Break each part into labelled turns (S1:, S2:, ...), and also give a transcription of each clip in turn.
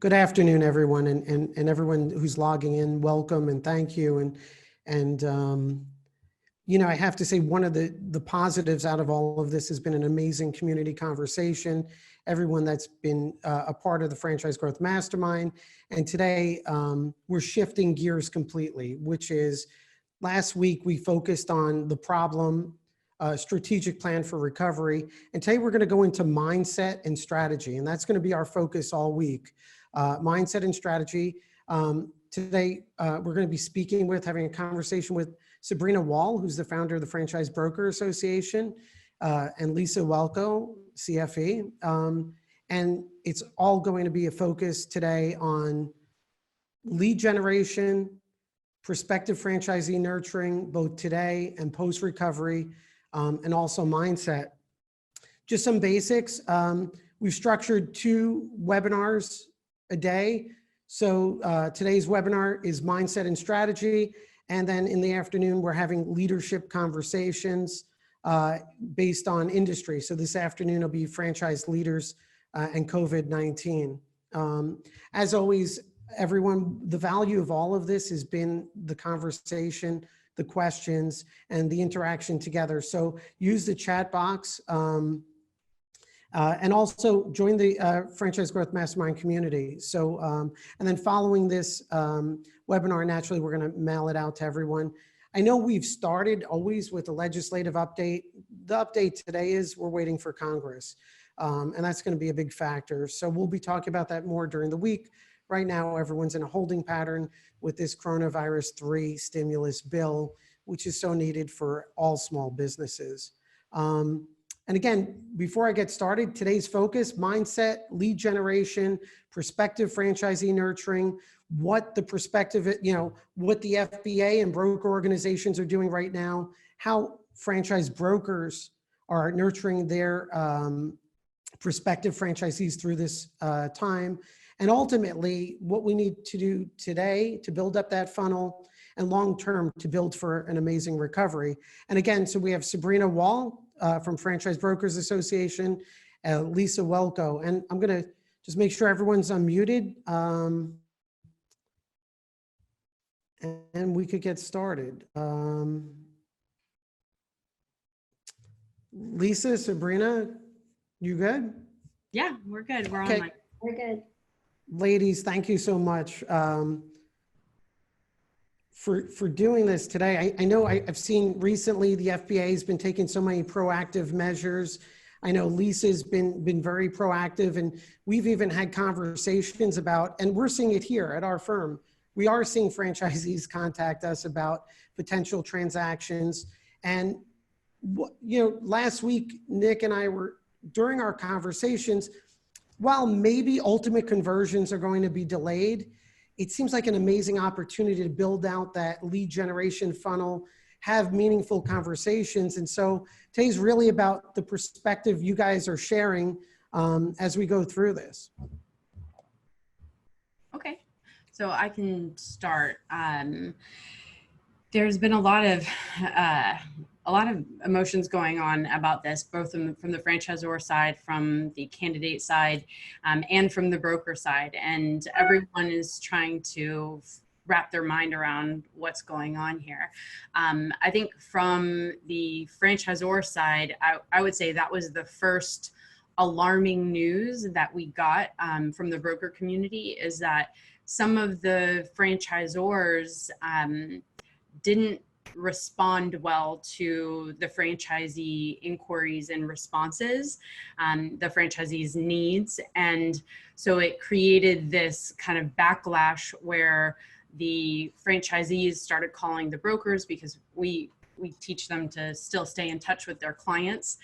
S1: Good afternoon, everyone, and everyone who's logging in, welcome and thank you. And I have to say one of the positives out of all of this has been an amazing community conversation. Everyone that's been a part of the Franchise Growth Mastermind. And today we're shifting gears completely, which is last week we focused on the problem, strategic plan for recovery. And today we're going to go into mindset and strategy. And that's going to be our focus all week. Mindset and strategy. Today, we're going to be having a conversation with Sabrina Wall, who's the founder of the Franchise Broker Association, and Lisa Welko, CFE. And it's all going to be a focus today on lead generation, prospective franchisee nurturing, both today and post-recovery, and also mindset. Just some basics. We've structured 2 webinars a day. So today's webinar is mindset and strategy. And then in the afternoon, we're having leadership conversations based on industry. So this afternoon will be franchise leaders and COVID-19. As always, everyone, the value of all of this has been the conversation, the questions, and the interaction together. So use the chat box. And also join the Franchise Growth Mastermind community. So, and then following this webinar, naturally, we're going to mail it out to everyone. I know we've started always with a legislative update. The update today is we're waiting for Congress, and that's going to be a big factor. So we'll be talking about that more during the week. Right now, everyone's in a holding pattern with this coronavirus 3 stimulus bill, which is so needed for all small businesses. And again, before I get started, today's focus, mindset, lead generation, prospective franchisee nurturing, what the prospective, what the FBA and broker organizations are doing right now, how franchise brokers are nurturing their prospective franchisees through this time, and ultimately what we need to do today to build up that funnel and long-term to build for an amazing recovery. And again, so we have Sabrina Wall, from Franchise Brokers Association, Lisa Welko. And I'm going to just make sure everyone's unmuted. And we could get started. Lisa, Sabrina, you good?
S2: Yeah, we're good. We're
S1: okay.
S2: Online.
S3: We're good.
S1: Ladies, thank you so much for doing this today. I know I've seen recently the FBA has been taking so many proactive measures. I know Lisa's been very proactive, and we've even had conversations about, and we're seeing it here at our firm, we are seeing franchisees contact us about potential transactions. And last week, Nick and I were, during our conversations, while maybe ultimate conversions are going to be delayed, it seems like an amazing opportunity to build out that lead generation funnel, have meaningful conversations. And so today's really about the perspective you guys are sharing as we go through this.
S2: Okay, so I can start. There's been a lot of emotions going on about this, both from the franchisor side, from the candidate side, and from the broker side. And everyone is trying to wrap their mind around what's going on here. I think from the franchisor side, I would say that was the first alarming news that we got from the broker community, is that some of the franchisors didn't respond well to the franchisee inquiries and responses, the franchisee's needs. And so it created this kind of backlash where the franchisees started calling the brokers, because we teach them to still stay in touch with their clients.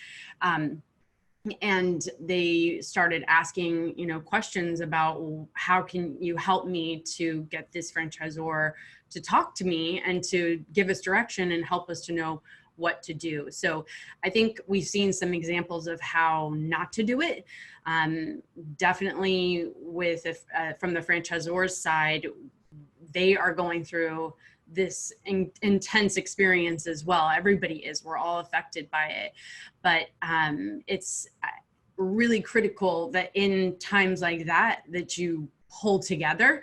S2: And they started asking, questions about, how can you help me to get this franchisor to talk to me and to give us direction and help us to know what to do. So I think we've seen some examples of how not to do it. Definitely from the franchisor's side, they are going through this intense experience as well. Everybody is, we're all affected by it. But it's really critical that in times like that, that you pull together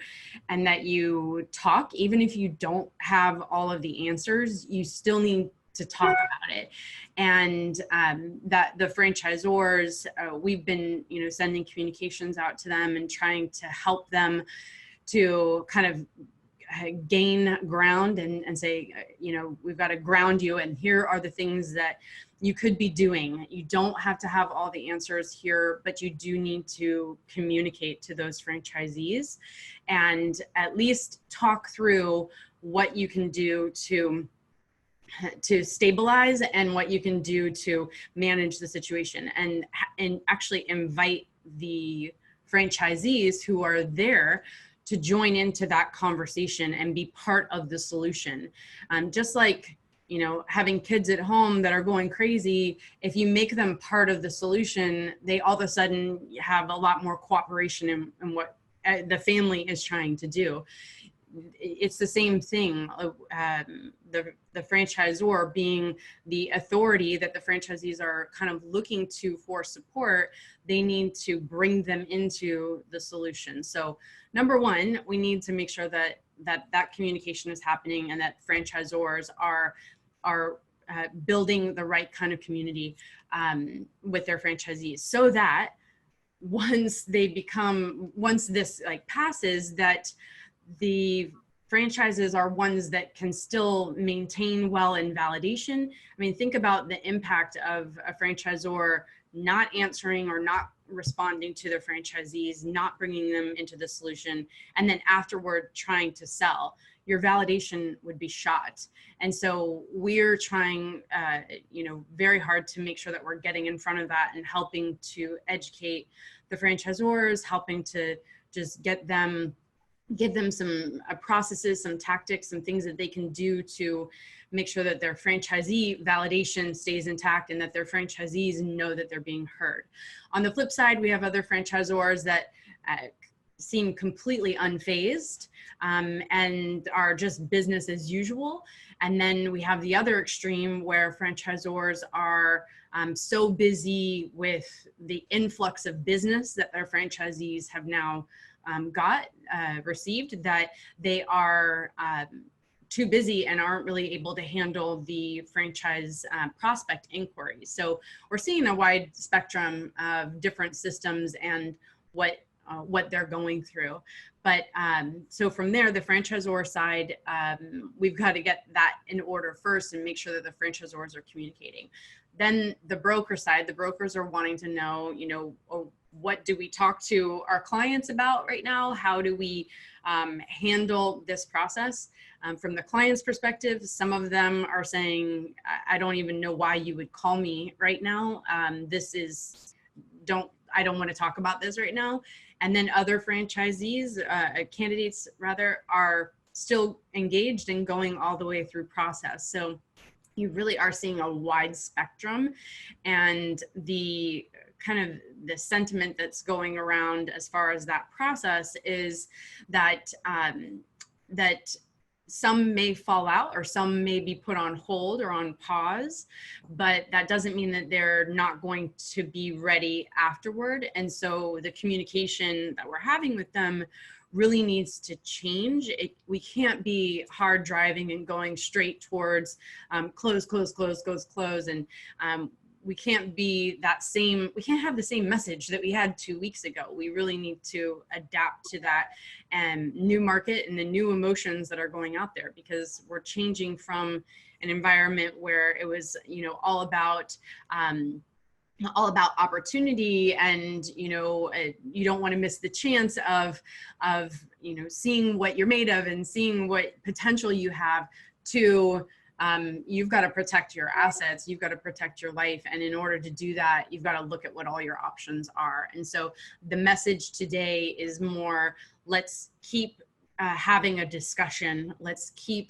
S2: and that you talk. Even if you don't have all of the answers, you still need to talk about it. And that the franchisors, we've been, sending communications out to them and trying to help them to kind of gain ground and say, we've got to ground you, and here are the things that you could be doing. You don't have to have all the answers here, but you do need to communicate to those franchisees and at least talk through what you can do to stabilize and what you can do to manage the situation, and actually invite the franchisees who are there to join into that conversation and be part of the solution. Just like, having kids at home that are going crazy, if you make them part of the solution, they all of a sudden have a lot more cooperation in what the family is trying to do. It's the same thing. The franchisor being the authority that the franchisees are kind of looking to for support, they need to bring them into the solution. So number one, we need to make sure that communication is happening and that franchisors are building the right kind of community with their franchisees, so that once this passes, that the franchises are ones that can still maintain well in validation. I mean, think about the impact of a franchisor not answering or not responding to their franchisees, not bringing them into the solution, and then afterward trying to sell. Your validation would be shot. And so we're trying, very hard to make sure that we're getting in front of that and helping to educate the franchisors, helping to just give them some processes, some tactics, some things that they can do to make sure that their franchisee validation stays intact and that their franchisees know that they're being heard. On the flip side, we have other franchisors that seem completely unfazed and are just business as usual. And then we have the other extreme where franchisors are so busy with the influx of business that their franchisees have now received, that they are too busy and aren't really able to handle the franchise prospect inquiries. So we're seeing a wide spectrum of different systems and what they're going through. But so from there, the franchisor side, we've got to get that in order first and make sure that the franchisors are communicating. Then the broker side, the brokers are wanting to know, what do we talk to our clients about right now? How do we handle this process? From the client's perspective, some of them are saying, I don't even know why you would call me right now. I don't want to talk about this right now. And then other franchisees, candidates rather, are still engaged and going all the way through process. So you really are seeing a wide spectrum, and the kind of the sentiment that's going around as far as that process is that that some may fall out or some may be put on hold or on pause, but that doesn't mean that they're not going to be ready afterward. And so the communication that we're having with them really needs to change. We can't be hard driving and going straight towards close, and we can't be we can't have the same message that we had 2 weeks ago. We really need to adapt to that and new market and the new emotions that are going out there, because we're changing from an environment where it was, all about opportunity and, you don't want to miss the chance of, seeing what you're made of and seeing what potential you have, to you've got to protect your assets, you've got to protect your life. And in order to do that, you've got to look at what all your options are. And so the message today is more, let's keep having a discussion. Let's keep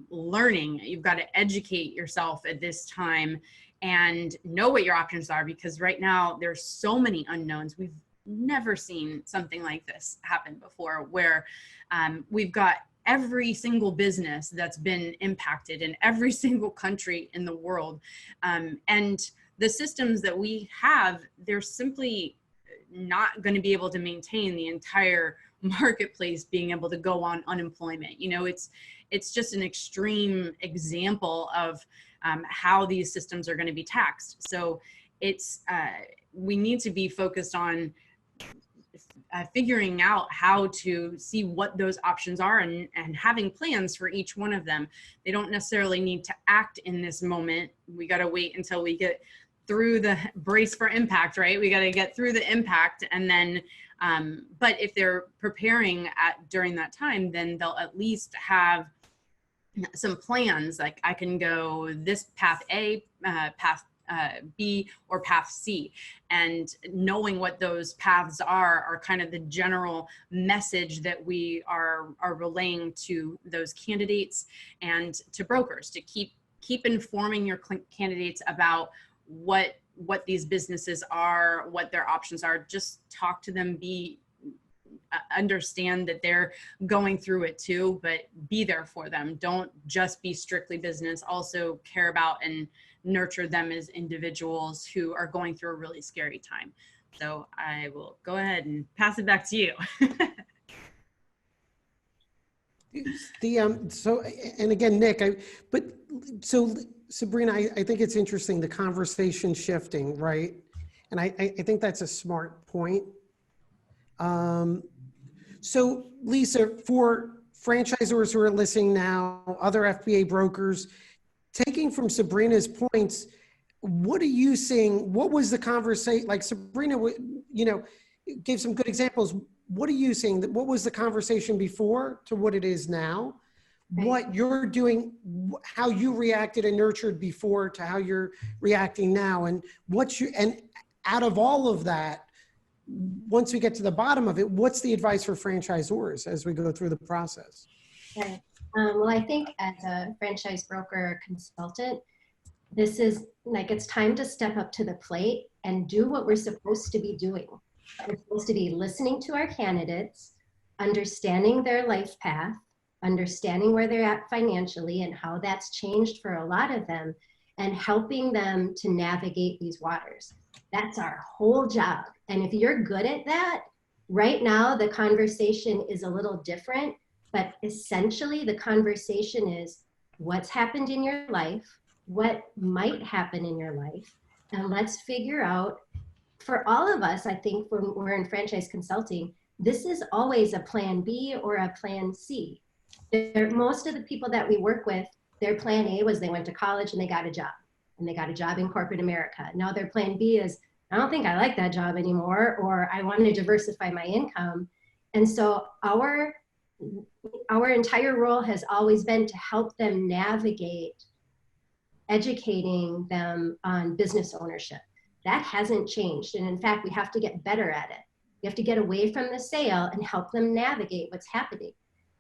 S2: learning. You've got to educate yourself at this time and know what your options are, because right now there's so many unknowns. We've never seen something like this happen before, where we've got every single business that's been impacted in every single country in the world. And the systems that we have, they're simply not going to be able to maintain the entire marketplace being able to go on unemployment. You know, it's just an extreme example of how these systems are going to be taxed. So we need to be focused on figuring out how to see what those options are and having plans for each one of them. They don't necessarily need to act in this moment. We got to wait until we get through the brace for impact, right? We got to get through the impact, and then, but if they're preparing during that time, then they'll at least have some plans. Like, I can go this path A, path B, or path C, and knowing what those paths are kind of the general message that we are relaying to those candidates and to brokers, to keep informing your candidates about what these businesses are, what their options are. Just talk to them, understand that they're going through it too, but be there for them. Don't just be strictly business. Also care about and nurture them as individuals who are going through a really scary time. So I will go ahead and pass it back to you.
S1: So, and again, Nick, Sabrina, I think it's interesting, the conversation shifting, right? And I think that's a smart point. So Lisa, for franchisors who are listening now, other FBA brokers, taking from Sabrina's points, what are you seeing? What was the conversation? Like, Sabrina, gave some good examples. What are you seeing? What was the conversation before to what it is now? Right. What you're doing, how you reacted and nurtured before to how you're reacting now, and and out of all of that, once we get to the bottom of it, what's the advice for franchisors as we go through the process?
S3: Okay. Well, I think as a franchise broker or consultant, this is like, it's time to step up to the plate and do what we're supposed to be doing. We're supposed to be listening to our candidates, understanding their life path, understanding where they're at financially and how that's changed for a lot of them, and helping them to navigate these waters. That's our whole job. And if you're good at that, right now the conversation is a little different, but essentially the conversation is what's happened in your life, what might happen in your life, and let's figure out, for all of us, I think when we're in franchise consulting, this is always a plan B or a plan C. Most of the people that we work with, their plan A was they went to college and they got a job, and they got a job in corporate America. Now their plan B is, I don't think I like that job anymore, or I want to diversify my income. And so our entire role has always been to help them navigate, educating them on business ownership. That hasn't changed. And in fact, we have to get better at it. We have to get away from the sale and help them navigate what's happening.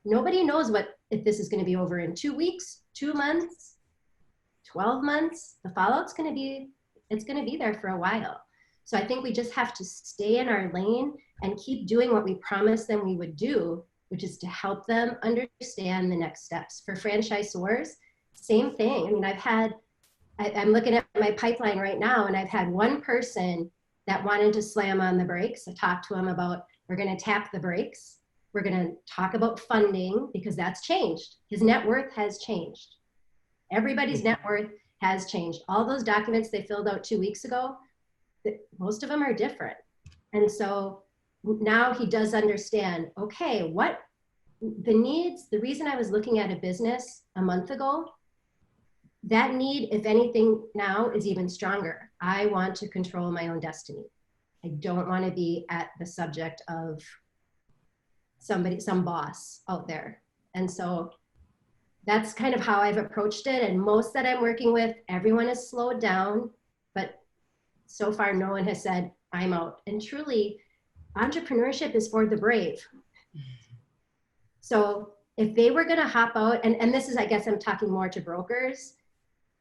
S3: Nobody knows if this is going to be over in 2 weeks, 2 months, 12 months. The fallout's going to be, it's going to be there for a while. So I think we just have to stay in our lane and keep doing what we promised them we would do, which is to help them understand the next steps. For franchisors, same thing. I mean, I'm looking at my pipeline right now, and I've had one person that wanted to slam on the brakes. I talked to him about, we're going to tap the brakes. We're going to talk about funding, because that's changed. His net worth has changed. Everybody's net worth has changed. All those documents they filled out 2 weeks ago, most of them are different. And so now he does understand, okay, what the needs, the reason I was looking at a business a month ago, that need, if anything, now is even stronger. I want to control my own destiny. I don't want to be at the subject of some boss out there. And so that's kind of how I've approached it. And most that I'm working with, everyone has slowed down, but so far no one has said, I'm out. And truly, entrepreneurship is for the brave. So if they were going to hop out, and this is, I guess I'm talking more to brokers,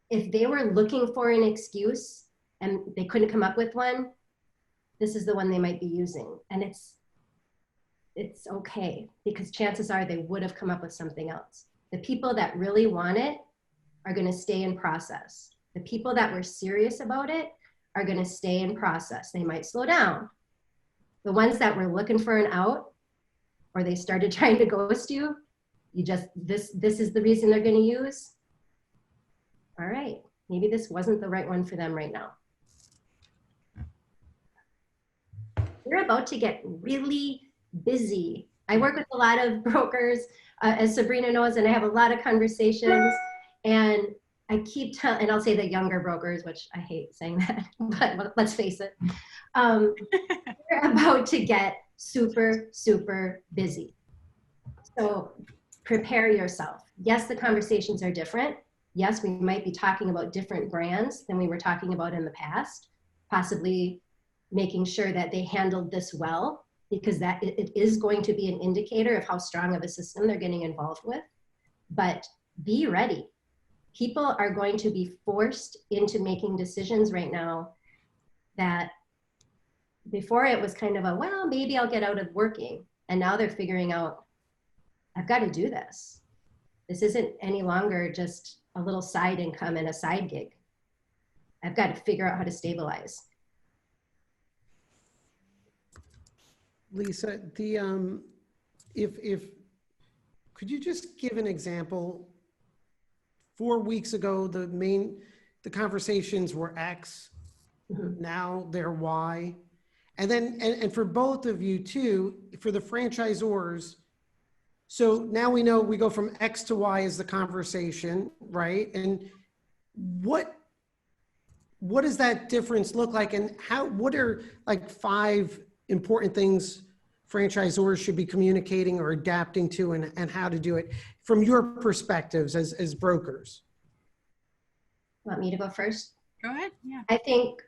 S3: if they were looking for an excuse and they couldn't come up with one, this is the one they might be using. And it's okay, because chances are they would have come up with something else. The people that really want it are going to stay in process. The people that were serious about it are going to stay in process. They might slow down, The ones that were looking for an out, or they started trying to ghost you, you just, this is the reason they're going to use. All right, maybe this wasn't the right one for them right now. We're about to get really busy. I work with a lot of brokers, as Sabrina knows, and I have a lot of conversations, and I keep telling, and I'll say the younger brokers, which I hate saying that, but let's face it. We're about to get super, super busy. So prepare yourself. Yes, the conversations are different. Yes, we might be talking about different brands than we were talking about in the past, possibly making sure that they handled this well, because that it is going to be an indicator of how strong of a system they're getting involved with. But be ready. People are going to be forced into making decisions right now that before it was kind of a, well, maybe I'll get out of working. And now they're figuring out, I've got to do this. This isn't any longer just a little side income and a side gig. I've got to figure out how to stabilize.
S1: Lisa, could you just give an example? 4 weeks ago, the conversations were X, now they're Y. And then, and for both of you too, for the franchisors, so now we know we go from X to Y as the conversation, right? And what does that difference look like? And what are like 5 important things franchisors should be communicating or adapting to, and how to do it from your perspectives as brokers?
S3: Want me to go first?
S2: Go ahead. Yeah.
S3: I think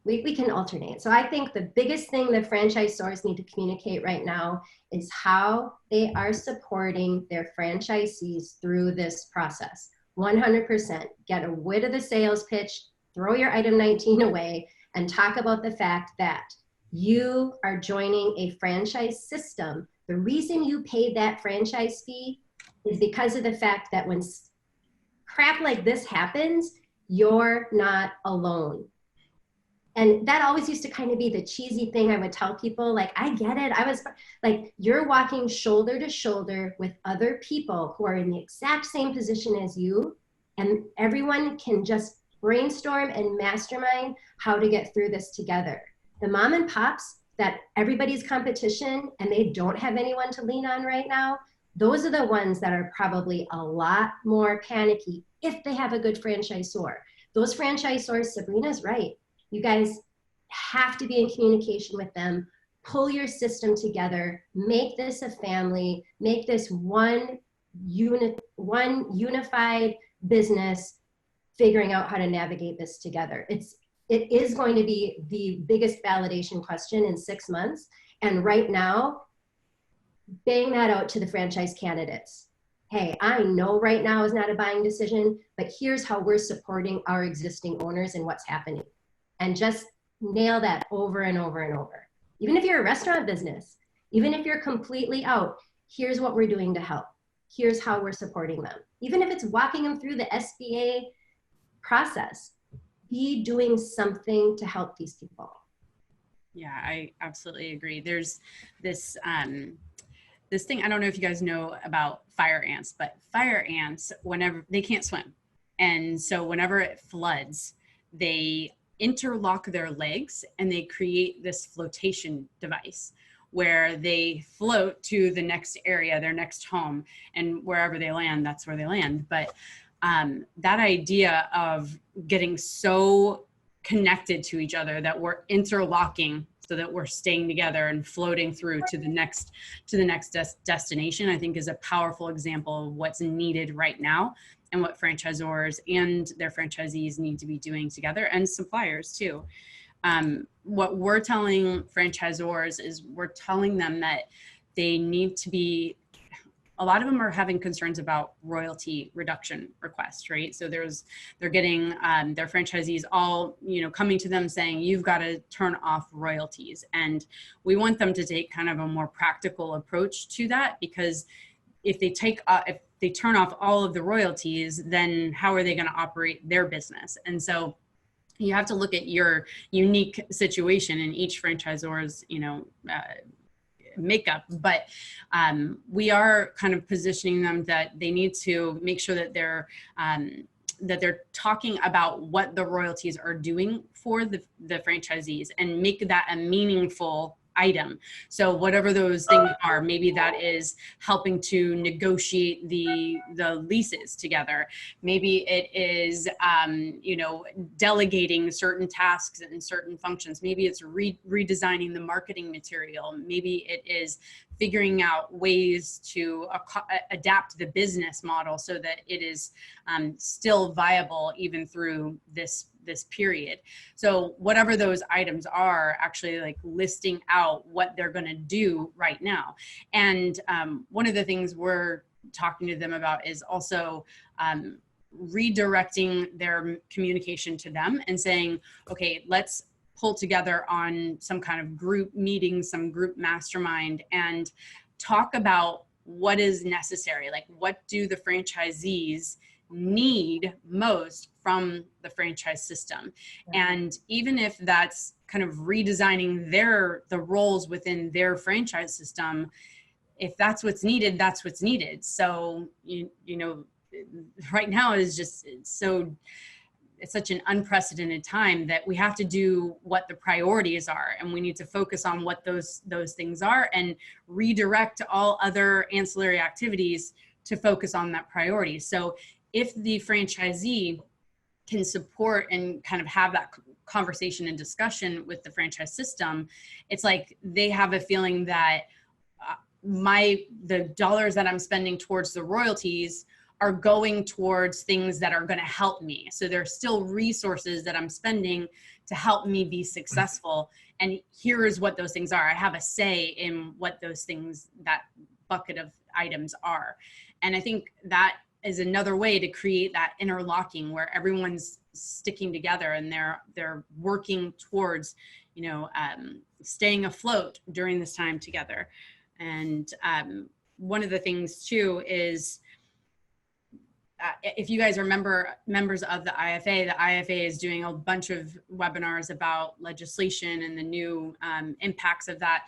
S3: we can alternate. So I think the biggest thing that franchisors need to communicate right now is how they are supporting their franchisees through this process. 100%. Get rid of the sales pitch, throw your item 19 away, and talk about the fact that you are joining a franchise system. The reason you paid that franchise fee is because of the fact that when crap like this happens, you're not alone. And that always used to kind of be the cheesy thing I would tell people, like, I get it. I was like, you're walking shoulder to shoulder with other people who are in the exact same position as you, and everyone can just brainstorm and mastermind how to get through this together. The mom and pops that everybody's competition and they don't have anyone to lean on right now, those are the ones that are probably a lot more panicky if they have a good franchisor. Those franchisors, Sabrina's right. You guys have to be in communication with them. Pull your system together. Make this a family. Make this one unified business, figuring out how to navigate this together. It is going to be the biggest validation question in 6 months. And right now, bang that out to the franchise candidates. Hey, I know right now is not a buying decision, but here's how we're supporting our existing owners and what's happening. And just nail that over and over and over. Even if you're a restaurant business, even if you're completely out, here's what we're doing to help. Here's how we're supporting them. Even if it's walking them through the SBA process, be doing something to help these people.
S2: Yeah, I absolutely agree. There's this this thing, I don't know if you guys know about fire ants, but fire ants, whenever they can't swim. And so whenever it floods, they interlock their legs and they create this flotation device where they float to the next area, their next home, and wherever they land, that's where they land. But that idea of getting so connected to each other that we're interlocking so that we're staying together and floating through to the next destination, I think is a powerful example of what's needed right now and what franchisors and their franchisees need to be doing together, and suppliers too. What we're telling franchisors is we're telling them that they need to be, a lot of them are having concerns about royalty reduction requests, right? So they're getting their franchisees all, coming to them saying, you've got to turn off royalties. And we want them to take kind of a more practical approach to that, because if they turn off all of the royalties, then how are they going to operate their business? And so you have to look at your unique situation in each franchisor's, makeup, but we are kind of positioning them that they need to make sure that they're talking about what the royalties are doing for the franchisees and make that a meaningful item. So whatever those things are, maybe that is helping to negotiate the leases together. Maybe it is, delegating certain tasks and certain functions. Maybe it's redesigning the marketing material. Maybe it is figuring out ways to adapt the business model so that it is still viable even through this period. So whatever those items are, actually like listing out what they're going to do right now. And one of the things we're talking to them about is also redirecting their communication to them and saying, okay, let's pull together on some kind of group meeting, some group mastermind, and talk about what is necessary. Like, what do the franchisees need most from the franchise system? And even if that's kind of redesigning the roles within their franchise system, if that's what's needed, that's what's needed. So, right now is just it's such an unprecedented time that we have to do what the priorities are, and we need to focus on what those things are and redirect all other ancillary activities to focus on that priority. So if the franchisee can support and kind of have that conversation and discussion with the franchise system, it's like they have a feeling that the dollars that I'm spending towards the royalties are going towards things that are going to help me. So there's still resources that I'm spending to help me be successful. And here is what those things are. I have a say in what those things, that bucket of items are. And I think that is another way to create that interlocking where everyone's sticking together and they're working towards, staying afloat during this time together. And one of the things too is, if you guys are members of the IFA is doing a bunch of webinars about legislation and the new impacts of that.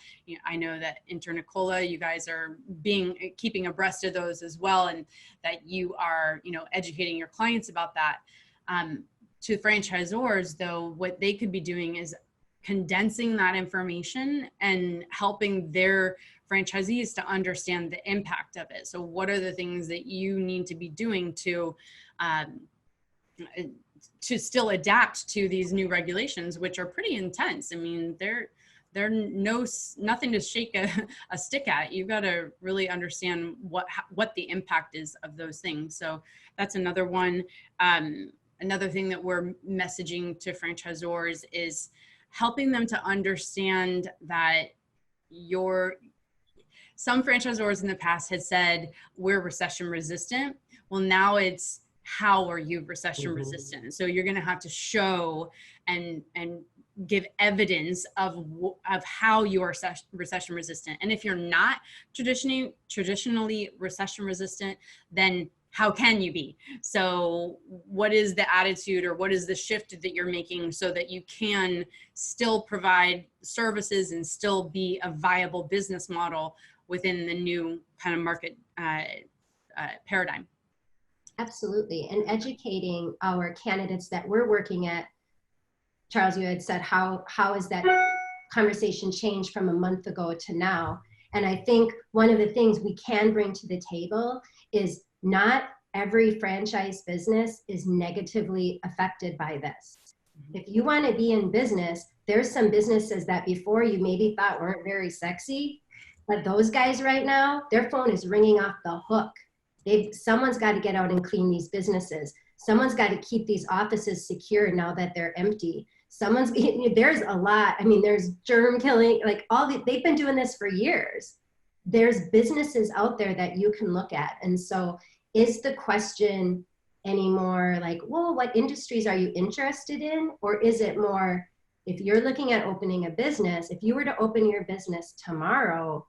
S2: I know that Internicola, you guys are keeping abreast of those as well, and that you are, educating your clients about that. To franchisors, though, what they could be doing is condensing that information and helping their franchisees to understand the impact of it. So what are the things that you need to be doing to still adapt to these new regulations, which are pretty intense? I mean, they're nothing to shake a stick at. You've got to really understand what the impact is of those things. So that's another one. Another thing that we're messaging to franchisors is helping them to understand that some franchisors in the past had said, we're recession resistant. Well, now it's, how are you recession resistant? So you're going to have to show and give evidence of how you are recession resistant. And if you're not traditionally recession resistant, then how can you be? So what is the attitude, or what is the shift that you're making so that you can still provide services and still be a viable business model within the new kind of market paradigm?
S3: Absolutely. And educating our candidates that we're working at. Charles, you had said, how has that conversation changed from a month ago to now? And I think one of the things we can bring to the table is not every franchise business is negatively affected by this. If you want to be in business, there's some businesses that before you maybe thought weren't very sexy, but those guys right now, their phone is ringing off the hook. Someone's got to get out and clean these businesses. Someone's got to keep these offices secure now that they're empty. There's a lot. I mean, there's germ killing, like they've been doing this for years. There's businesses out there that you can look at. And so is the question anymore like, well, what industries are you interested in? Or is it more, if you're looking at opening a business, if you were to open your business tomorrow,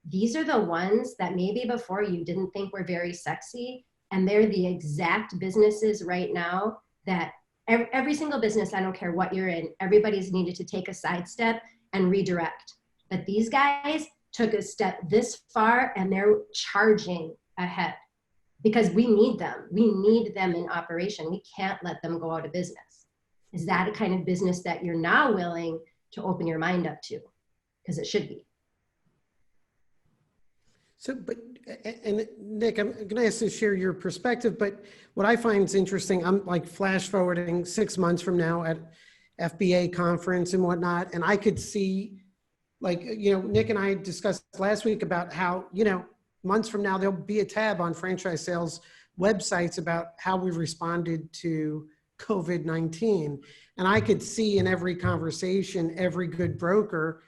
S3: these are the ones that maybe before you didn't think were very sexy, and they're the exact businesses right now that Every single business, I don't care what you're in, everybody's needed to take a sidestep and redirect. But these guys took a step this far and they're charging ahead because we need them. We need them in operation. We can't let them go out of business. Is that a kind of business that you're now willing to open your mind up to? Because it should be.
S1: So, but, and Nick, I'm going to ask you to share your perspective, but what I find is interesting, I'm like flash forwarding 6 months from now at FBA conference and whatnot, and I could see, like, you know, Nick and I discussed last week about how, you know, months from now, there'll be a tab on franchise sales websites about how we responded to COVID-19. And I could see in every conversation, every good broker,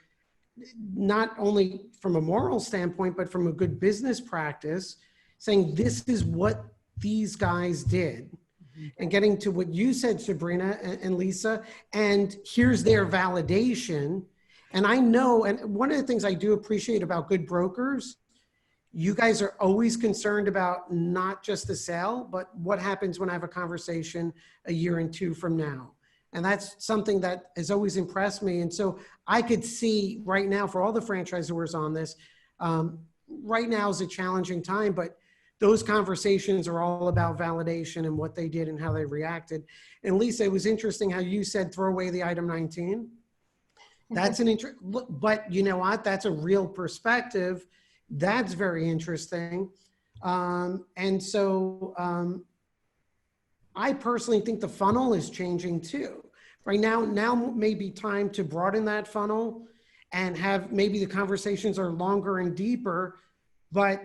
S1: not only from a moral standpoint, but from a good business practice, saying this is what these guys did. And getting to what you said, Sabrina and Lisa, and here's their validation. And I know, and one of the things I do appreciate about good brokers, you guys are always concerned about not just the sale, but what happens when I have a conversation a year and two from now. And that's something that has always impressed me. And so I could see right now for all the franchisors on this, right now is a challenging time, but those conversations are all about validation and what they did and how they reacted. And Lisa, it was interesting how you said, throw away the item 19. That's an but you know what? That's a real perspective. That's very interesting. And so I personally think the funnel is changing too. Right now may be time to broaden that funnel and have maybe the conversations are longer and deeper, but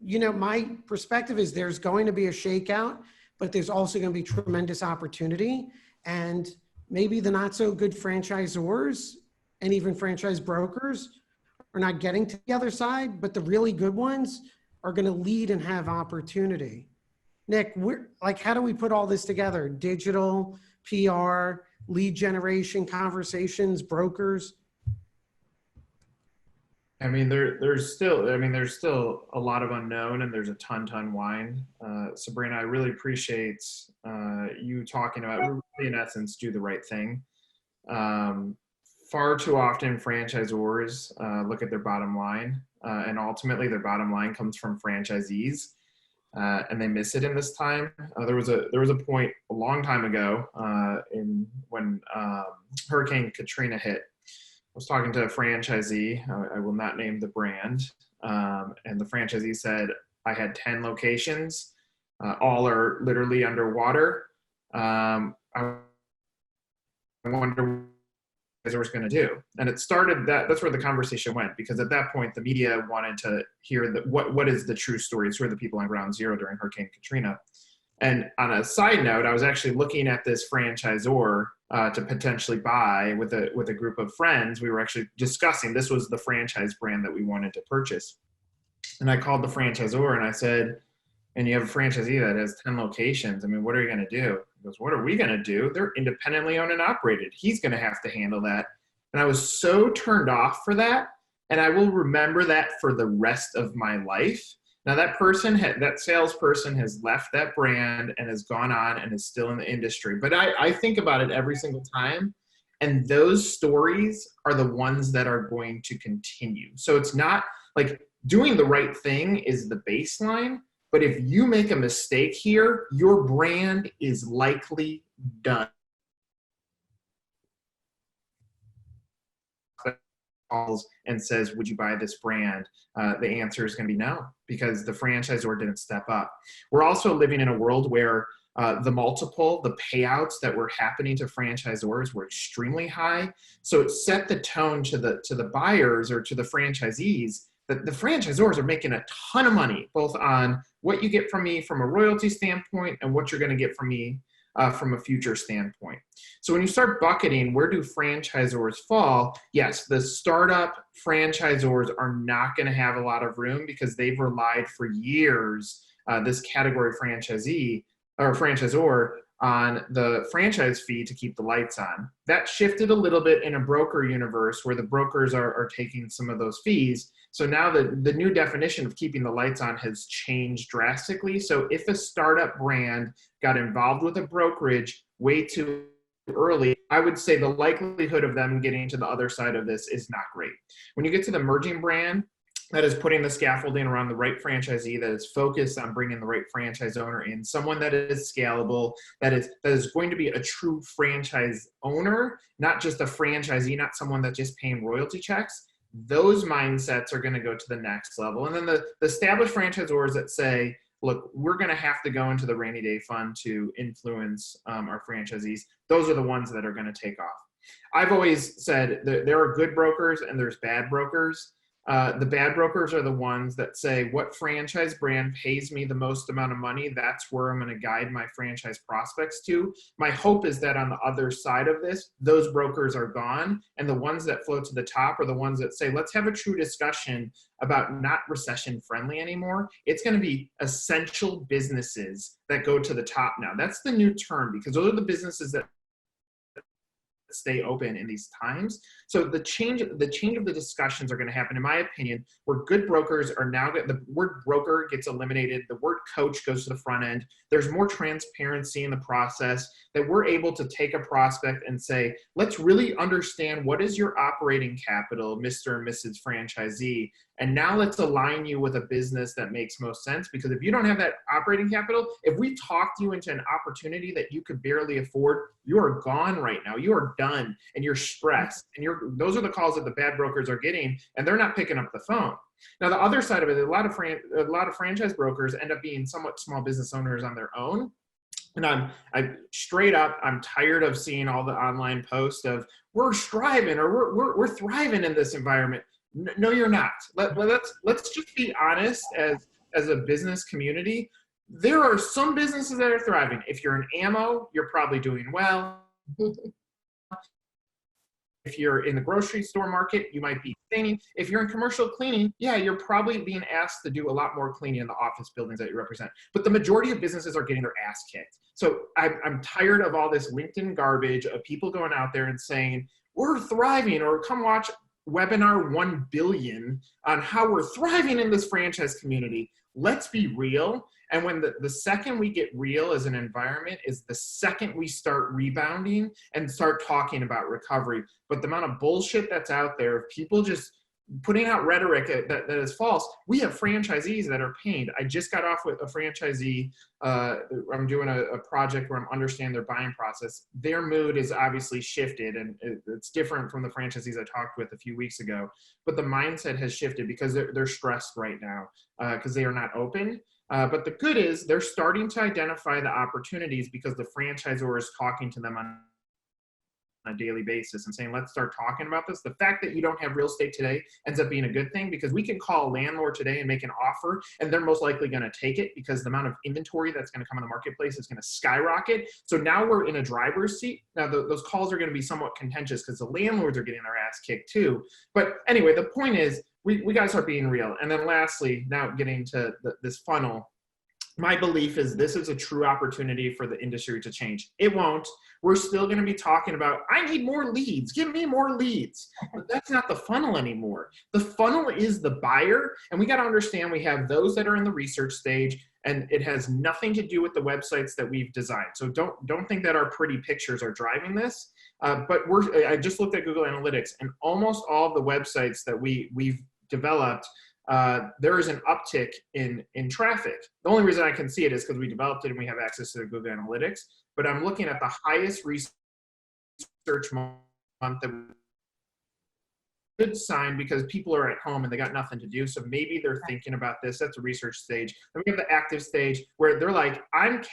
S1: you know, my perspective is there's going to be a shakeout, but there's also going to be tremendous opportunity. And maybe the not so good franchisors and even franchise brokers are not getting to the other side, but the really good ones are going to lead and have opportunity. Nick, how do we put all this together? Digital, PR, lead generation, conversations, brokers?
S4: I mean, there's still a lot of unknown, and there's a ton wine. Sabrina, I really appreciate you talking about, really, in essence, do the right thing. Far too often, franchisors look at their bottom line, and ultimately their bottom line comes from franchisees, and they miss it in this time. There was a point a long time ago when Hurricane Katrina hit. I was talking to a franchisee, I will not name the brand, and the franchisee said, I had 10 locations, all are literally underwater. I wonder what I was going to do. And it started, that's where the conversation went, because at that point, the media wanted to hear what is the true stories, who are the people on ground zero during Hurricane Katrina. And on a side note, I was actually looking at this franchisor to potentially buy with a group of friends. We were actually discussing, this was the franchise brand that we wanted to purchase. And I called the franchisor and I said, and you have a franchisee that has 10 locations. I mean, what are you going to do? He goes, what are we going to do? They're independently owned and operated. He's going to have to handle that. And I was so turned off for that. And I will remember that for the rest of my life. Now that salesperson has left that brand and has gone on and is still in the industry. But I think about it every single time. And those stories are the ones that are going to continue. So it's not like doing the right thing is the baseline. But if you make a mistake here, your brand is likely done. Calls and says, would you buy this brand? The answer is going to be no, because the franchisor didn't step up. We're also living in a world where the payouts that were happening to franchisors were extremely high. So it set the tone to the buyers or to the franchisees that the franchisors are making a ton of money, both on what you get from me from a royalty standpoint and what you're going to get from me from a future standpoint. So when you start bucketing, where do franchisors fall? Yes, the startup franchisors are not going to have a lot of room because they've relied for years, this category franchisee or franchisor on the franchise fee to keep the lights on. That shifted a little bit in a broker universe where the brokers are taking some of those fees. So now the new definition of keeping the lights on has changed drastically. So if a startup brand got involved with a brokerage way too early, I would say the likelihood of them getting to the other side of this is not great. When you get to the emerging brand, that is putting the scaffolding around the right franchisee, that is focused on bringing the right franchise owner in, someone that is scalable, that is going to be a true franchise owner, not just a franchisee, not someone that's just paying royalty checks. Those mindsets are going to go to the next level. And then the established franchisors that say, look, we're going to have to go into the rainy day fund to influence our franchisees. Those are the ones that are going to take off. I've always said that there are good brokers and there's bad brokers. The bad brokers are the ones that say, what franchise brand pays me the most amount of money, that's where I'm going to guide my franchise prospects to. My hope is that on the other side of this, those brokers are gone. And the ones that float to the top are the ones that say, let's have a true discussion about not recession friendly anymore. It's going to be essential businesses that go to the top now. That's the new term, because those are the businesses that stay open in these times. So the change of the discussions are going to happen, in my opinion, where good brokers are now the word broker gets eliminated. The word coach goes to the front end. There's more transparency in the process, that we're able to take a prospect and say, let's really understand what is your operating capital, Mr. and Mrs. Franchisee. And now let's align you with a business that makes most sense. Because if you don't have that operating capital, if we talked you into an opportunity that you could barely afford, you are gone right now. You are done and you're stressed. And those are the calls that the bad brokers are getting, and they're not picking up the phone. Now, the other side of it, a lot of franchise brokers end up being somewhat small business owners on their own. And I'm straight up, I'm tired of seeing all the online posts of we're striving or we're thriving in this environment. No, you're not. Let's just be honest as a business community. There are some businesses that are thriving. If you're in ammo, you're probably doing well. If you're in the grocery store market, you might be cleaning. If you're in commercial cleaning, yeah, you're probably being asked to do a lot more cleaning in the office buildings that you represent. But the majority of businesses are getting their ass kicked. So I'm tired of all this LinkedIn garbage of people going out there and saying, we're thriving, or come watch webinar 1 billion on how we're thriving in this franchise community. Let's be real. And when the second we get real as an environment is the second we start rebounding and start talking about recovery. But the amount of bullshit that's out there of people just putting out rhetoric that is false. We have franchisees that are pained. I just got off with a franchisee. I'm doing a project where I'm understanding their buying process. Their mood is obviously shifted, and it's different from the franchisees I talked with a few weeks ago. But the mindset has shifted because they're stressed right now because they are not open. But the good is they're starting to identify the opportunities because the franchisor is talking to them on a daily basis and saying, let's start talking about this. The fact that you don't have real estate today ends up being a good thing, because we can call a landlord today and make an offer, and they're most likely going to take it because the amount of inventory that's going to come in the marketplace is going to skyrocket. So now we're in a driver's seat. Now those calls are going to be somewhat contentious because the landlords are getting their ass kicked too. But anyway, the point is we got to start being real. And then lastly, now getting to this funnel, my belief is this is a true opportunity for the industry to change. It won't. We're still going to be talking about, I need more leads. Give me more leads. But that's not the funnel anymore. The funnel is the buyer. And we got to understand we have those that are in the research stage, and it has nothing to do with the websites that we've designed. So don't think that our pretty pictures are driving this. But I just looked at Google Analytics, and almost all of the websites that we've developed, there is an uptick in traffic. The only reason I can see it is because we developed it and we have access to the Google Analytics. But I'm looking at the highest research month that good sign, because people are at home and they got nothing to do. So maybe they're thinking about this. That's a research stage. Then we have the active stage where they're like, I'm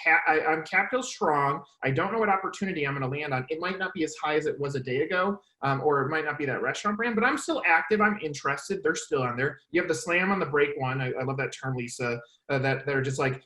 S4: capital strong. I don't know what opportunity I'm going to land on. It might not be as high as it was a day ago, or it might not be that restaurant brand, but I'm still active. I'm interested. They're still on there. You have the slam on the break one. I love that term, Lisa, that they're just like,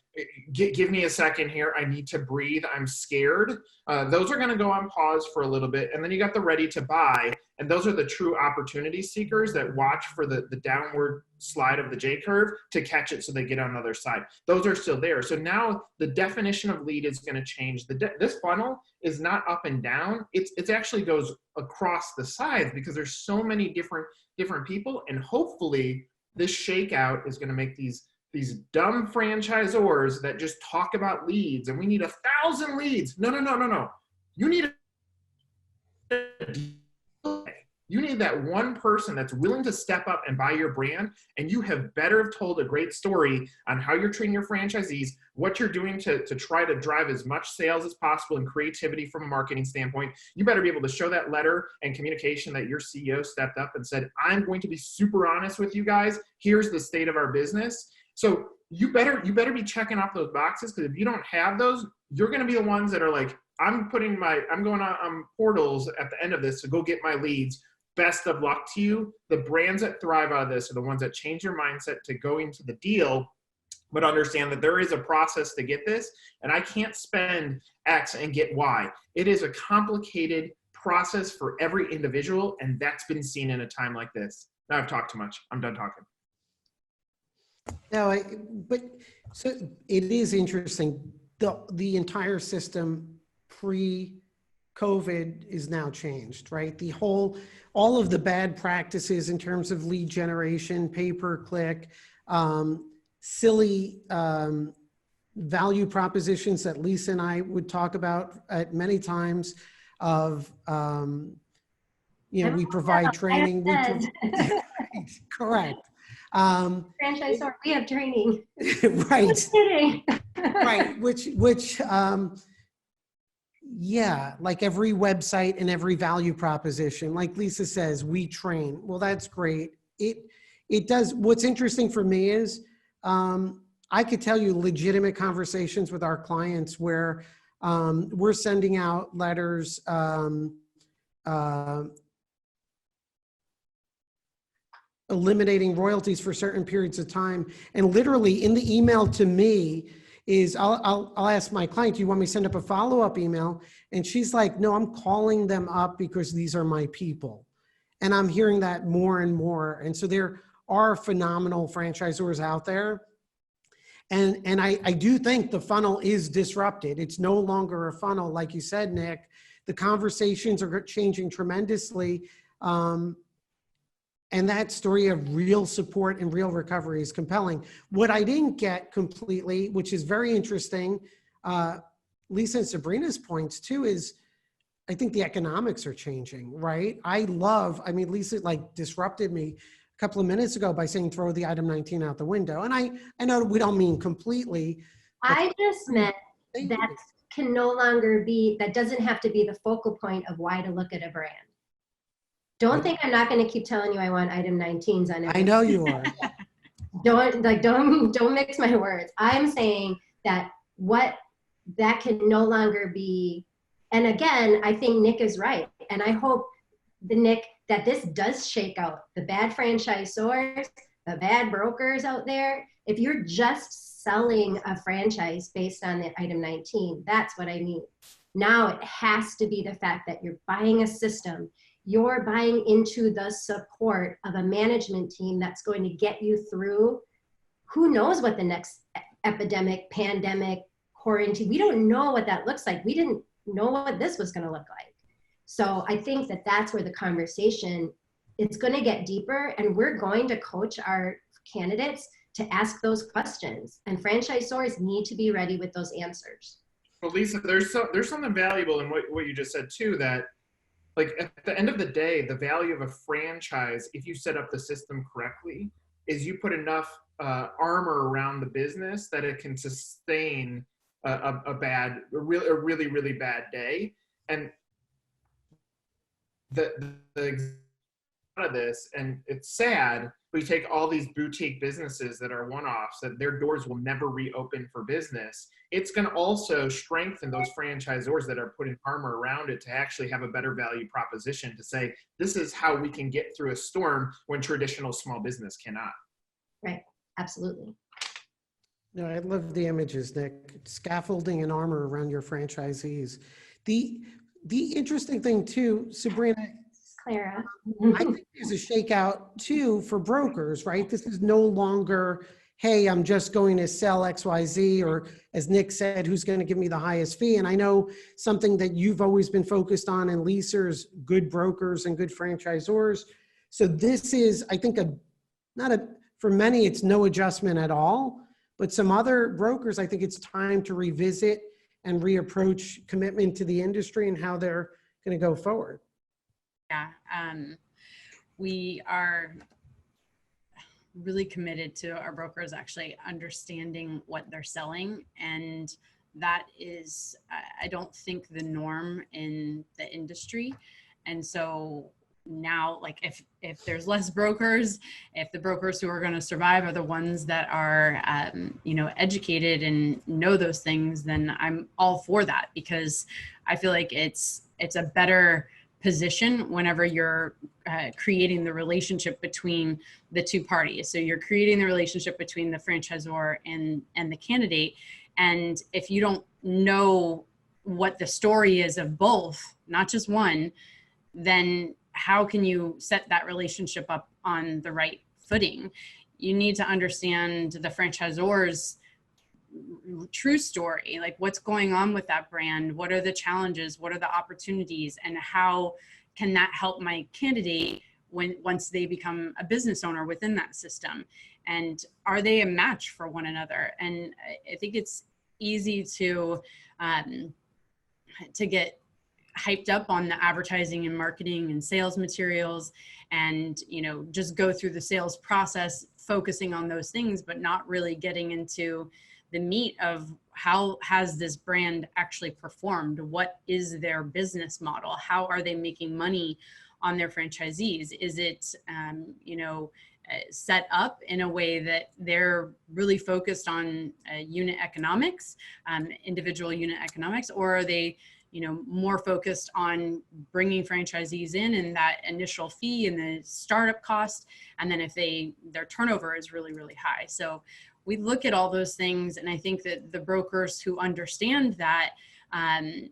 S4: give me a second here. I need to breathe. I'm scared. Those are going to go on pause for a little bit. And then you got the ready to buy. And those are the true opportunity seekers that watch for the downward slide of the J curve to catch it so they get on the other side. Those are still there. So now the definition of lead is going to change. This funnel is not up and down. It actually goes across the sides because there's so many different people. And hopefully this shakeout is going to make these dumb franchisors that just talk about leads and we need 1,000 leads. No. You need that one person that's willing to step up and buy your brand, and you have better have told a great story on how you're treating your franchisees, what you're doing to try to drive as much sales as possible and creativity from a marketing standpoint. You better be able to show that letter and communication that your CEO stepped up and said, I'm going to be super honest with you guys. Here's the state of our business. So you better be checking off those boxes, because if you don't have those, you're going to be the ones that are like, I'm going on portals at the end of this to go get my leads. Best of luck to you. The brands that thrive out of this are the ones that change your mindset to go into the deal, but understand that there is a process to get this, and I can't spend X and get Y. It is a complicated process for every individual, and that's been seen in a time like this. Now I've talked too much. I'm done talking.
S1: No, but so it is interesting. The entire system pre-COVID is now changed, right? All of the bad practices in terms of lead generation, pay-per-click, silly value propositions that Lisa and I would talk about at many times of, we provide training. Correct.
S3: Franchisor, we have training.
S1: Right.
S3: Just kidding.
S1: Right. Which like every website and every value proposition, like Lisa says, we train. Well, that's great. It does. What's interesting for me is, I could tell you legitimate conversations with our clients where we're sending out letters, eliminating royalties for certain periods of time. And literally in the email to me is, I'll ask my client, do you want me to send up a follow-up email? And she's like, no, I'm calling them up because these are my people. And I'm hearing that more and more. And so there are phenomenal franchisors out there. And I do think the funnel is disrupted. It's no longer a funnel. Like you said, Nick, the conversations are changing tremendously. And that story of real support and real recovery is compelling. What I didn't get completely, which is very interesting, Lisa and Sabrina's points too, is I think the economics are changing, right? Lisa like disrupted me a couple of minutes ago by saying throw the item 19 out the window. And I know we don't mean completely.
S3: I just meant that can no longer be, that doesn't have to be the focal point of why to look at a brand. Don't think I'm not going to keep telling you I want item 19s on everything.
S1: I know you are.
S3: Don't mix my words. I'm saying that that can no longer be, and again, I think Nick is right. And I hope, Nick, that this does shake out the bad franchisors, the bad brokers out there. If you're just selling a franchise based on the item 19, that's what I mean. Now it has to be the fact that you're buying a system. You're buying into the support of a management team that's going to get you through who knows what the next epidemic, pandemic, quarantine, we don't know what that looks like. We didn't know what this was going to look like. So I think that that's where the conversation, it's going to get deeper, and we're going to coach our candidates to ask those questions, and franchisors need to be ready with those answers.
S4: Well, Lisa, there's something valuable in what you just said too, that like at the end of the day, the value of a franchise, if you set up the system correctly, is you put enough armor around the business that it can sustain a really, really bad day. And the out of this, and it's sad, we take all these boutique businesses that are one-offs, that their doors will never reopen for business. It's going to also strengthen those franchisors that are putting armor around it to actually have a better value proposition to say, this is how we can get through a storm when traditional small business cannot.
S3: Right, absolutely.
S1: No, I love the images, Nick. Scaffolding and armor around your franchisees. The interesting thing too, Sabrina,
S3: Clara.
S1: I think there's a shakeout too for brokers, right? This is no longer, hey, I'm just going to sell XYZ, or as Nick said, who's going to give me the highest fee? And I know something that you've always been focused on in Lisa is good brokers and good franchisors. So this is, I think, for many, it's no adjustment at all. But some other brokers, I think it's time to revisit and reapproach commitment to the industry and how they're going to go forward.
S2: Yeah, we are really committed to our brokers actually understanding what they're selling, and that is, I don't think, the norm in the industry. And so now, like, if there's less brokers, if the brokers who are going to survive are the ones that are educated and know those things, then I'm all for that, because I feel like it's a better position whenever you're creating the relationship between the two parties. So you're creating the relationship between the franchisor and the candidate. And if you don't know what the story is of both, not just one, then how can you set that relationship up on the right footing? You need to understand the franchisor's true story, like what's going on with that brand, what are the challenges, what are the opportunities, and how can that help my candidate once they become a business owner within that system, and are they a match for one another? And I think it's easy to get hyped up on the advertising and marketing and sales materials, and just go through the sales process focusing on those things, but not really getting into the meat of how has this brand actually performed? What is their business model? How are they making money on their franchisees? Is it, set up in a way that they're really focused on unit economics, individual unit economics, or are they, more focused on bringing franchisees in and that initial fee and the startup cost? And then if their turnover is really, really high. So we look at all those things, and I think that the brokers who understand that and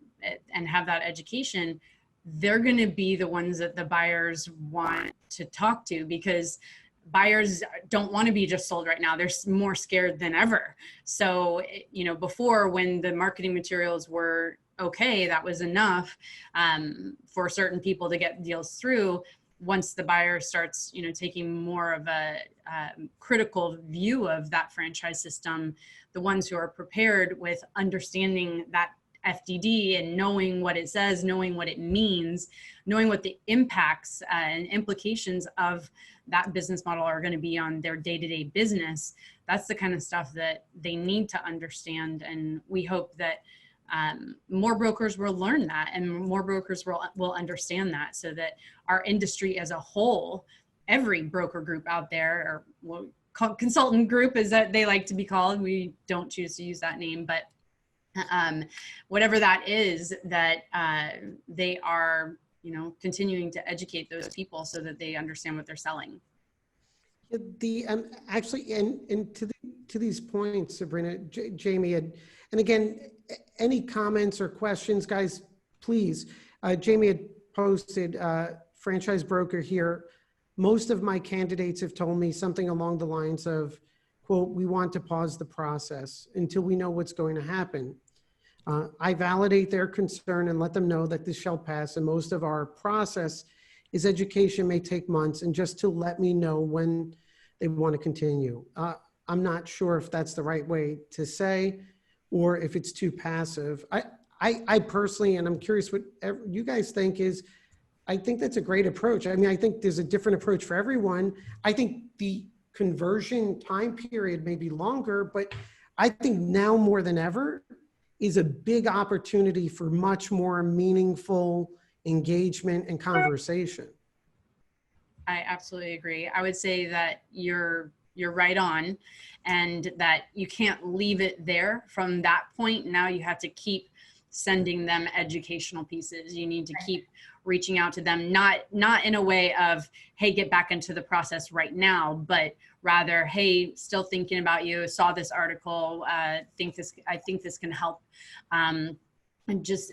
S2: have that education, they're going to be the ones that the buyers want to talk to, because buyers don't want to be just sold right now. They're more scared than ever. So, before, when the marketing materials were okay, that was enough for certain people to get deals through. Once the buyer starts, taking more of a critical view of that franchise system, the ones who are prepared with understanding that FDD and knowing what it says, knowing what it means, knowing what the impacts and implications of that business model are going to be on their day-to-day business, that's the kind of stuff that they need to understand. And we hope that more brokers will learn that, and more brokers will understand that, so that our industry as a whole, every broker group out there, or consultant group as that they like to be called, we don't choose to use that name, but whatever that is, that they are, continuing to educate those people so that they understand what they're selling.
S1: Actually, and to these points, Sabrina, Jamie, and again, any comments or questions, guys, please. Jamie had posted, franchise broker here. Most of my candidates have told me something along the lines of, quote, we want to pause the process until we know what's going to happen. I validate their concern and let them know that this shall pass, and most of our process is education may take months, and just to let me know when they want to continue. I'm not sure if that's the right way to say, or if it's too passive. I personally, and I'm curious what you guys think, is I think that's a great approach. I mean, I think there's a different approach for everyone. I think the conversion time period may be longer, but I think now more than ever is a big opportunity for much more meaningful engagement and conversation.
S2: I absolutely agree. I would say that you're right on, and that you can't leave it there from that point. Now you have to keep sending them educational pieces. You need to keep reaching out to them, not in a way of, hey, get back into the process right now, but rather, hey, still thinking about you, saw this article, I think this can help. and just,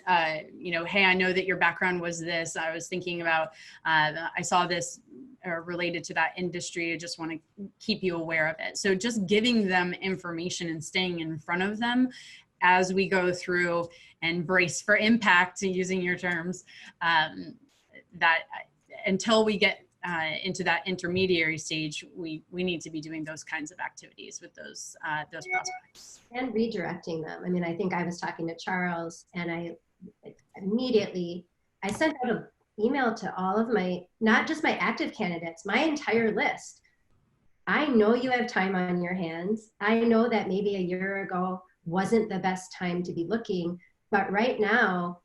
S2: you know, hey, I know that your background was this. I was thinking about, I saw this related to that industry. I just want to keep you aware of it. So just giving them information and staying in front of them as we go through and brace for impact, using your terms, that until we get into that intermediary stage, we need to be doing those kinds of activities with those prospects.
S3: And redirecting them. I mean, I think I was talking to Charles, and I sent out an email to all of my, not just my active candidates, my entire list. I know you have time on your hands. I know that maybe a year ago wasn't the best time to be looking, but right now,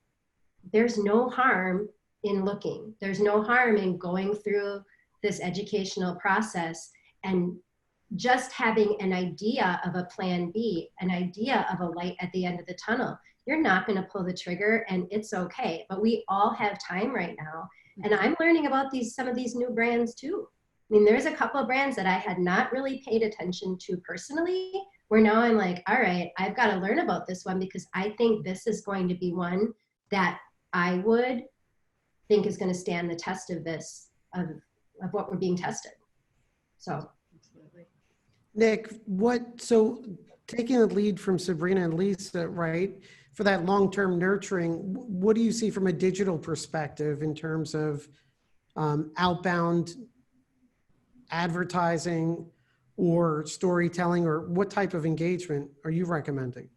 S3: there's no harm in looking. There's no harm in going through this educational process and just having an idea of a plan B, an idea of a light at the end of the tunnel. You're not going to pull the trigger, and it's okay. But we all have time right now. And I'm learning about some of these new brands too. I mean, there's a couple of brands that I had not really paid attention to personally, where now I'm like, all right, I've got to learn about this one, because I think this is going to be one that I would think is going to stand the test of this, of what we're being tested. So.
S2: Absolutely.
S1: Nick, so taking the lead from Sabrina and Lisa, right, for that long-term nurturing, what do you see from a digital perspective in terms of outbound advertising or storytelling, or what type of engagement are you recommending?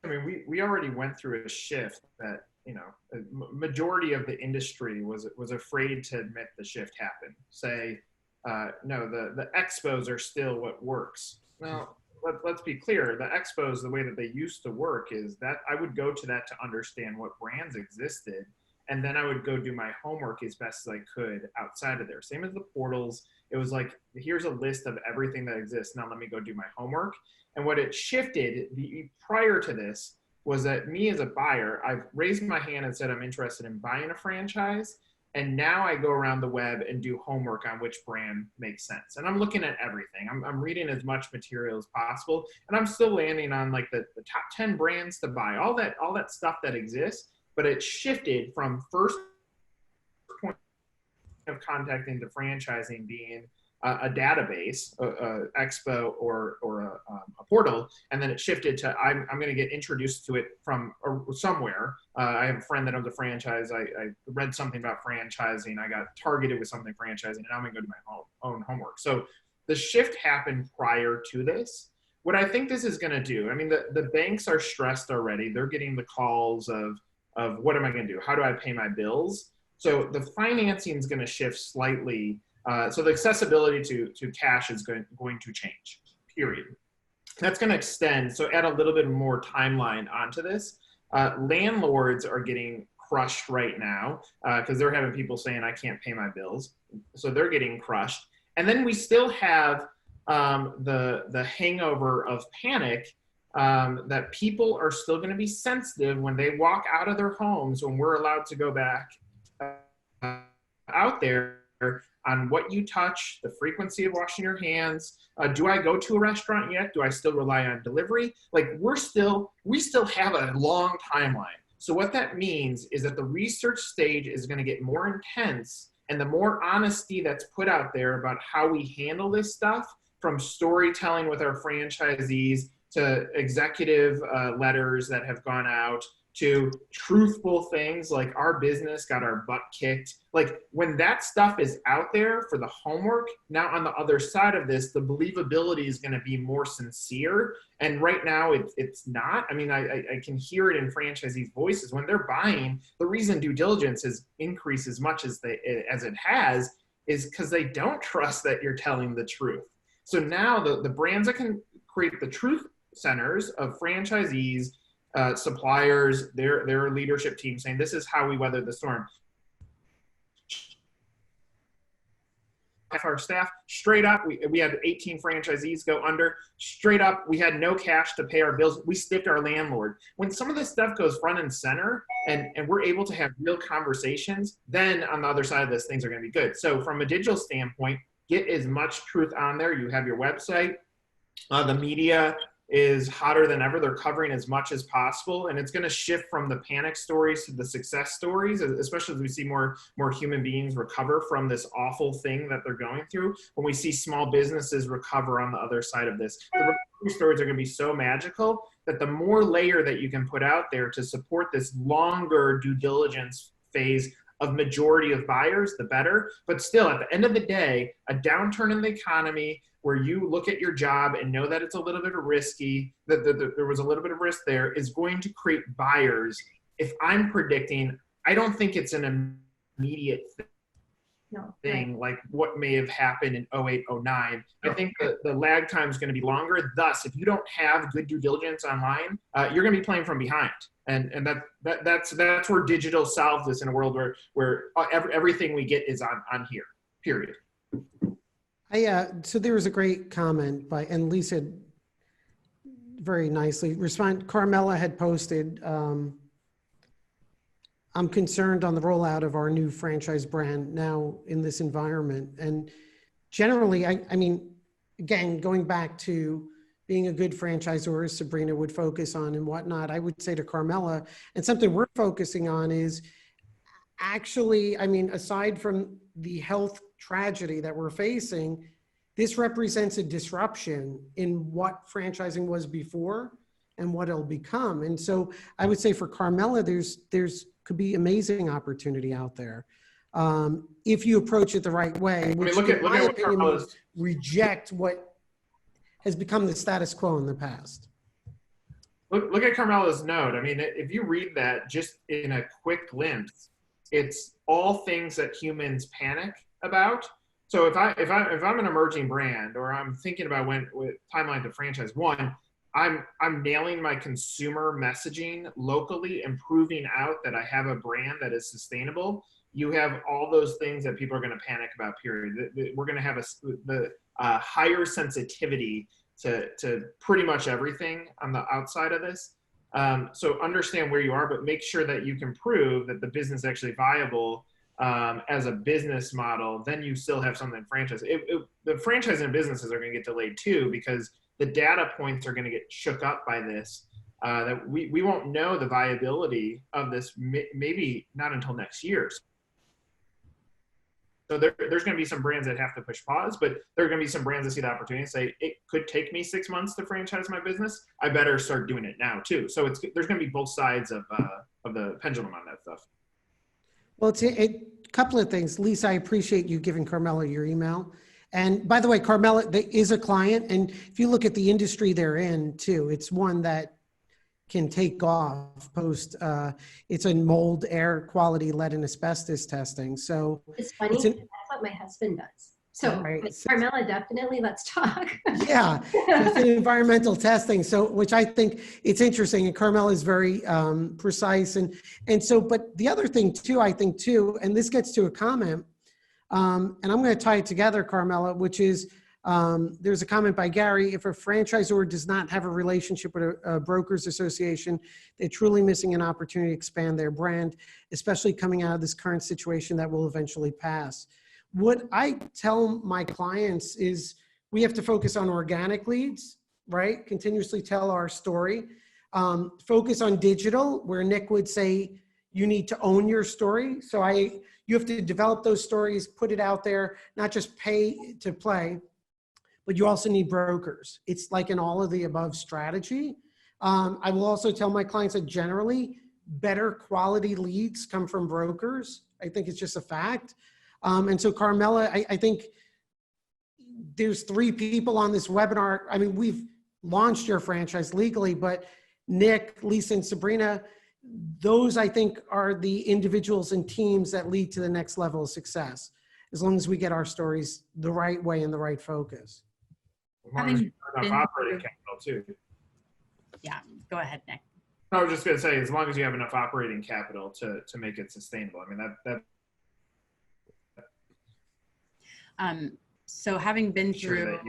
S4: I mean, we already went through a shift that, you know, a majority of the industry was afraid to admit the shift happened. Say, no, the expos are still what works. Well, let's be clear. The expos, the way that they used to work is that I would go to that to understand what brands existed, and then I would go do my homework as best as I could outside of there. Same as the portals. It was like, here's a list of everything that exists. Now let me go do my homework. And what it shifted prior to this was that me as a buyer, I've raised my hand and said I'm interested in buying a franchise. And now I go around the web and do homework on which brand makes sense. And I'm looking at everything. I'm reading as much material as possible. And I'm still landing on like the top 10 brands to buy, all that stuff that exists. But it shifted from first point of contact into franchising being a database, a expo or a portal, and then it shifted to I'm going to get introduced to it from somewhere. I have a friend that owns a franchise. I read something about franchising. I got targeted with something franchising, and I'm going to go do my own homework. So the shift happened prior to this. What I think this is going to do, I mean, the banks are stressed already. They're getting the calls of what am I going to do? How do I pay my bills? So the financing is going to shift slightly. So the accessibility to cash is going to change, period. That's going to extend, so add a little bit more timeline onto this. Landlords are getting crushed right now because they're having people saying, I can't pay my bills. So they're getting crushed. And then we still have the hangover of panic that people are still going to be sensitive when they walk out of their homes, when we're allowed to go back out there, on what you touch, the frequency of washing your hands. Do I go to a restaurant yet? Do I still rely on delivery? Like we still have a long timeline. So what that means is that the research stage is going to get more intense, and the more honesty that's put out there about how we handle this stuff, from storytelling with our franchisees to executive letters that have gone out, to truthful things like our business got our butt kicked. Like when that stuff is out there for the homework, now on the other side of this, the believability is going to be more sincere. And right now it's not. I mean, I can hear it in franchisees' voices. When they're buying, the reason due diligence has increased as much as it has is because they don't trust that you're telling the truth. So now the brands that can create the truth centers of franchisees, suppliers, their leadership team saying, this is how we weather the storm. Our staff, straight up, we had 18 franchisees go under. Straight up, we had no cash to pay our bills. We stiffed our landlord. When some of this stuff goes front and center and we're able to have real conversations, then on the other side of this, things are going to be good. So from a digital standpoint, get as much truth on there. You have your website, the media, is hotter than ever. They're covering as much as possible, and it's going to shift from the panic stories to the success stories, especially as we see more human beings recover from this awful thing that they're going through. When we see small businesses recover on the other side of this, the recovery stories are going to be so magical that the more layer that you can put out there to support this longer due diligence phase of majority of buyers, the better. But still, at the end of the day, a downturn in the economy where you look at your job and know that it's a little bit risky, that there was a little bit of risk there, is going to create buyers. If I'm predicting, I don't think it's an immediate thing like what may have happened in 08, 09. I think the lag time is going to be longer. Thus, if you don't have good due diligence online, you're going to be playing from behind. And that's where digital solves this in a world where everything we get is on here, period.
S1: So there was a great comment and Lisa very nicely responded. Carmela had posted, I'm concerned on the rollout of our new franchise brand now in this environment. And generally, I mean, again, going back to being a good franchisor, as Sabrina would focus on and whatnot, I would say to Carmela, and something we're focusing on is actually, I mean, aside from the health tragedy that we're facing, this represents a disruption in what franchising was before and what it'll become. And so I would say for Carmela, there's could be amazing opportunity out there if you approach it the right way.
S4: I mean, look at what Carmela's
S1: reject what has become the status quo in the past.
S4: Look at Carmela's note. I mean, if you read that just in a quick glimpse, it's all things that humans panic about. So if I'm an emerging brand, or I'm thinking about with timeline to franchise, one, I'm nailing my consumer messaging locally and proving out that I have a brand that is sustainable. You have all those things that people are going to panic about, period. We're going to have the higher sensitivity to pretty much everything on the outside of this. So understand where you are, but make sure that you can prove that the business is actually viable as a business model. Then you still have something in franchise. The franchising businesses are going to get delayed too, because the data points are going to get shook up by this. That we won't know the viability of this maybe not until next year. So there's going to be some brands that have to push pause, but there are going to be some brands that see the opportunity and say, it could take me 6 months to franchise my business. I better start doing it now too. So there's going to be both sides of the pendulum on that stuff.
S1: Well, it's a couple of things. Lisa, I appreciate you giving Carmela your email. And by the way, Carmela is a client. And if you look at the industry they're in too, it's one that can take off post, it's a mold, air quality, lead, and asbestos testing. So
S3: it's funny, that's what my husband does. So
S1: right.
S3: Carmela, definitely, let's talk.
S1: Yeah, it's an environmental testing. So, which I think it's interesting, and Carmela is very precise. And so, but the other thing too, I think too, and this gets to a comment, and I'm going to tie it together, Carmela, which is, there's a comment by Gary: if a franchisor does not have a relationship with a brokers association, they're truly missing an opportunity to expand their brand, especially coming out of this current situation that will eventually pass. What I tell my clients is we have to focus on organic leads, right? Continuously tell our story. Focus on digital, where Nick would say you need to own your story. So you have to develop those stories, put it out there, not just pay to play, but you also need brokers. It's like an all of the above strategy. I will also tell my clients that generally better quality leads come from brokers. I think it's just a fact. And so Carmela, I think there's 3 people on this webinar. I mean, we've launched your franchise legally, but Nick, Lisa, and Sabrina, those I think are the individuals and teams that lead to the next level of success, as long as we get our stories the right way and the right focus.
S4: As long as you have enough operating capital too.
S2: Yeah, go ahead, Nick.
S4: I was just going to say, as long as you have enough operating capital to make it sustainable. I mean, that
S2: so having been through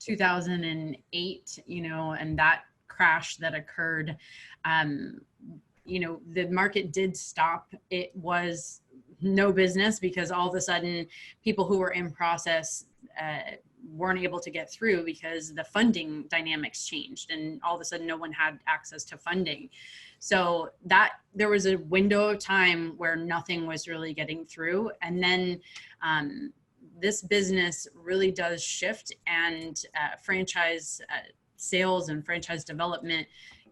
S2: 2008, and that crash that occurred, the market did stop. It was no business because all of a sudden people who were in process weren't able to get through because the funding dynamics changed, and all of a sudden no one had access to funding. So that there was a window of time where nothing was really getting through. And then this business really does shift, and franchise sales and franchise development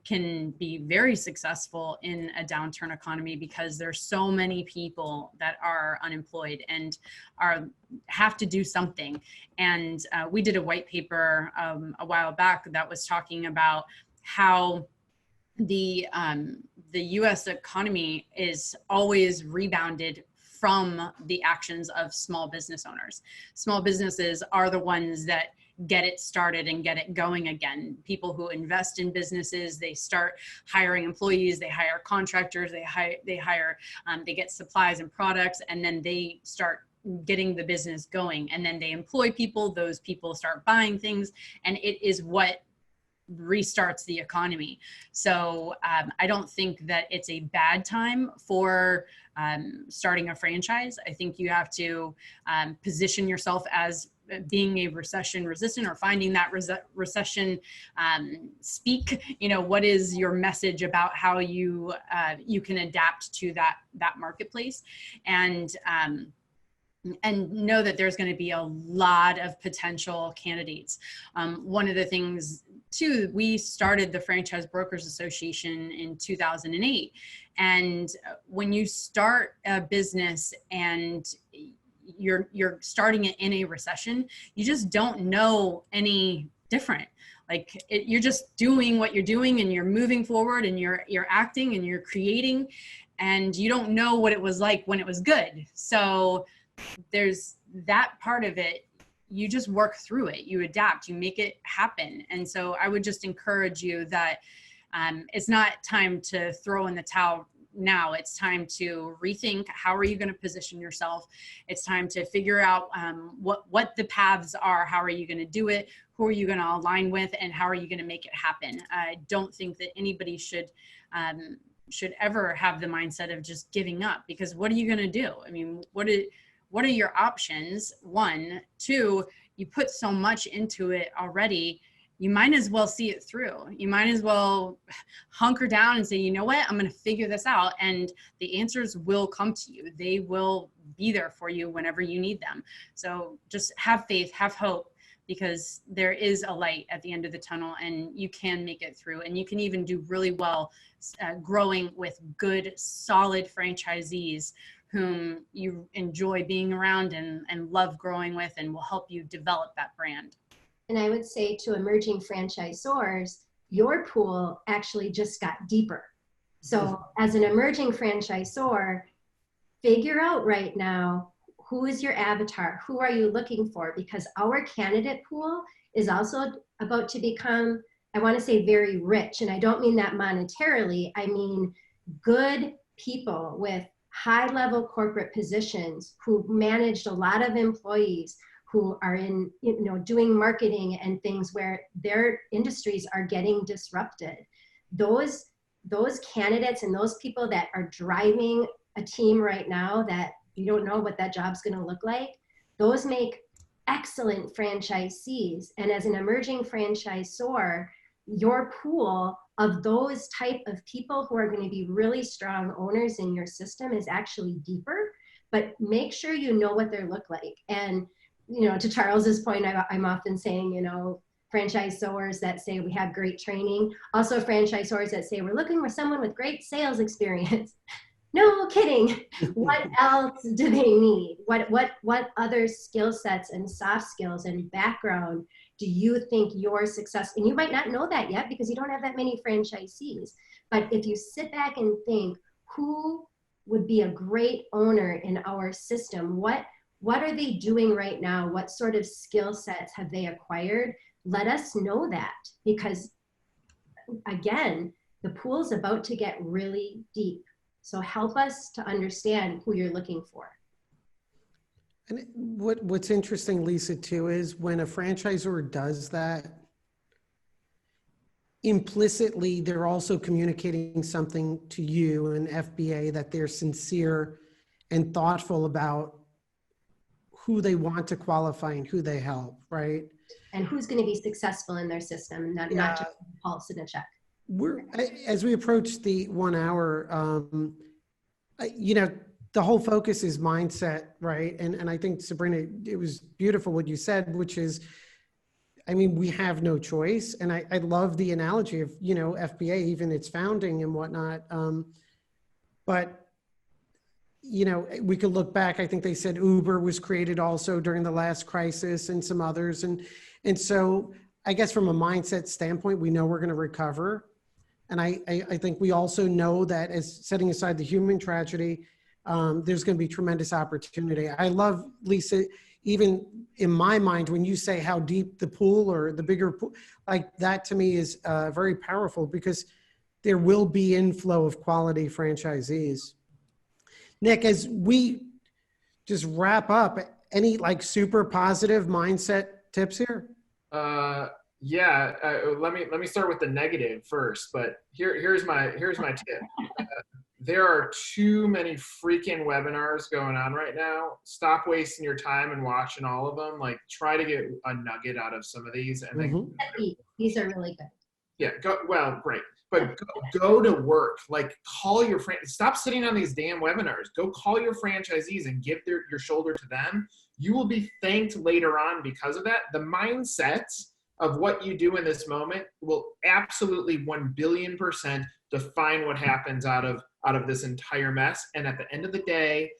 S2: can be very successful in a downturn economy, because there's so many people that are unemployed and have to do something. And we did a white paper a while back that was talking about how the U.S. economy is always rebounded from the actions of small business owners. Small businesses are the ones that get it started and get it going again. People who invest in businesses, they start hiring employees, they hire contractors, they get supplies and products, and then they start getting the business going. And then they employ people, those people start buying things, and it is what restarts the economy. So I don't think that it's a bad time for starting a franchise. I think you have to position yourself as being a recession resistant, or finding that recession speak. What is your message about how you can adapt to that marketplace, and know that there's going to be a lot of potential candidates. One of the things too, we started the Franchise Brokers Association in 2008. And when you start a business and you're starting it in a recession, you just don't know any different. You're just doing what you're doing, and you're moving forward, and you're acting, and you're creating, and you don't know what it was like when it was good. So there's that part of it. You just work through it, you adapt, you make it happen. And so I would just encourage you that it's not time to throw in the towel now. It's time to rethink, how are you going to position yourself? It's time to figure out what the paths are. How are you going to do it? Who are you going to align with? And how are you going to make it happen? I don't think that anybody should ever have the mindset of just giving up, because what are you going to do? I mean, what are your options? One, two, you put so much into it already, you might as well see it through. You might as well hunker down and say, you know what, I'm going to figure this out. And the answers will come to you. They will be there for you whenever you need them. So just have faith, have hope, because there is a light at the end of the tunnel, and you can make it through. And you can even do really well growing with good, solid franchisees whom you enjoy being around and love growing with, and will help you develop that brand.
S3: And I would say to emerging franchisors, your pool actually just got deeper. So as an emerging franchisor, figure out right now, who is your avatar? Who are you looking for? Because our candidate pool is also about to become, I want to say, very rich. And I don't mean that monetarily. I mean good people with high-level corporate positions who managed a lot of employees, who are in, doing marketing and things where their industries are getting disrupted. Those candidates and those people that are driving a team right now that you don't know what that job's going to look like, those make excellent franchisees. And as an emerging franchisor, your pool of those type of people who are going to be really strong owners in your system is actually deeper, but make sure you know what they look like. And, to Charles's point, I'm often saying, franchisors that say we have great training, also franchisors that say we're looking for someone with great sales experience. No kidding. What else do they need? What other skill sets and soft skills and background do you think your success, and you might not know that yet because you don't have that many franchisees, but if you sit back and think, who would be a great owner in our system? What are they doing right now? What sort of skill sets have they acquired? Let us know that, because again, the pool's about to get really deep. So help us to understand who you're looking for.
S1: And what's interesting, Lisa, too, is when a franchisor does that, implicitly, they're also communicating something to you and FBA that they're sincere and thoughtful about who they want to qualify and who they help, right?
S3: And who's going to be successful in their system, not just a pulse and a check.
S1: As we approach the 1 hour, you know, the whole focus is mindset, right? And I think, Sabrina, it was beautiful what you said, which is, I mean, we have no choice. And I love the analogy of, you know, FBA, even its founding and whatnot. But, you know, we could look back. I think they said Uber was created also during the last crisis and some others. And so I guess from a mindset standpoint, we know we're going to recover. And I think we also know that, as setting aside the human tragedy, there's going to be tremendous opportunity. I love, Lisa, even in my mind, when you say how deep the pool or the bigger pool, like that to me is very powerful, because there will be inflow of quality franchisees. Nick, as we just wrap up, any like super positive mindset tips here?
S4: Yeah, let me start with the negative first. But here's my tip. There are too many freaking webinars going on right now. Stop wasting your time and watching all of them. Like, try to get a nugget out of some of these, and then
S3: These are really good.
S4: yeah, great. But go to work. Like, call your friend. Stop sitting on these damn webinars. Go call your franchisees and give your shoulder to them. You will be thanked later on because of that. The mindset of what you do in this moment will absolutely 1 billion% define what happens out of this entire mess. And at the end of the day,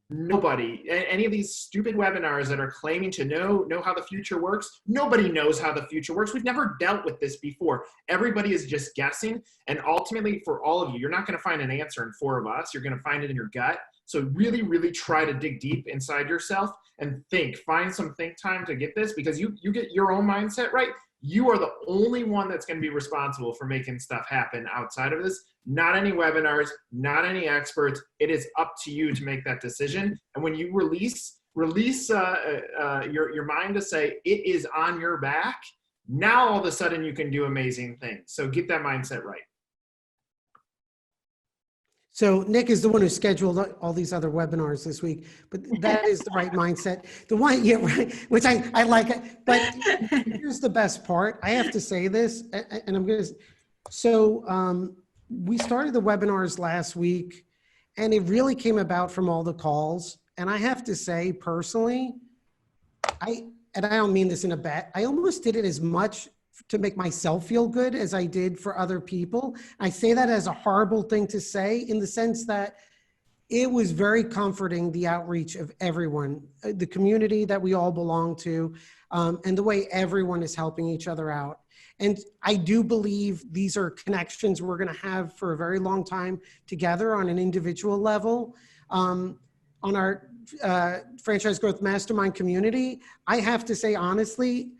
S4: nobody, any of these stupid webinars that are claiming to know how the future works, nobody knows how the future works. We've never dealt with this before. Everybody is just guessing. And ultimately, for all of you, you're not going to find an answer in 4 of us. You're going to find it in your gut. So really, really try to dig deep inside yourself and think. Find some think time to get this, because you get your own mindset right. You are the only one that's going to be responsible for making stuff happen outside of this. Not any webinars, not any experts. It is up to you to make that decision. And when you release your mind to say it is on your back, now all of a sudden you can do amazing things. So get that mindset right.
S1: So Nick is the one who scheduled all these other webinars this week, but that is the right mindset. The one, yeah, right, which I like it. But here's the best part. I have to say this, and I'm going to, so we started the webinars last week, and it really came about from all the calls. And I have to say, personally, and I don't mean this in a bad, I almost did it as much to make myself feel good as I did for other people. I say that as a horrible thing to say, in the sense that it was very comforting, the outreach of everyone, the community that we all belong to, and the way everyone is helping each other out. And I do believe these are connections we're going to have for a very long time together on an individual level. On our Franchise Growth Mastermind community, I have to say, honestly,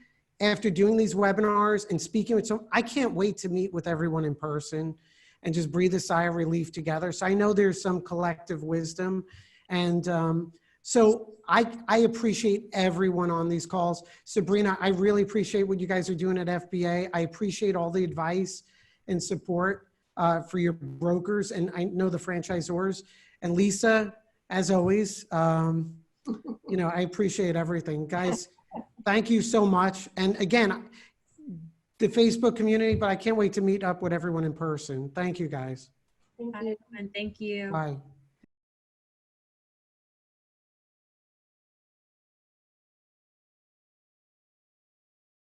S1: after doing these webinars and speaking with some, I can't wait to meet with everyone in person and just breathe a sigh of relief together. So I know there's some collective wisdom. And so I appreciate everyone on these calls. Sabrina, I really appreciate what you guys are doing at FBA. I appreciate all the advice and support for your brokers, and I know the franchisors. And Lisa, as always, you know, I appreciate everything. Guys, thank you so much. And again, the Facebook community, but I can't wait to meet up with everyone in person. Thank you, guys.
S3: Thank you.
S2: Thank you.
S1: Bye.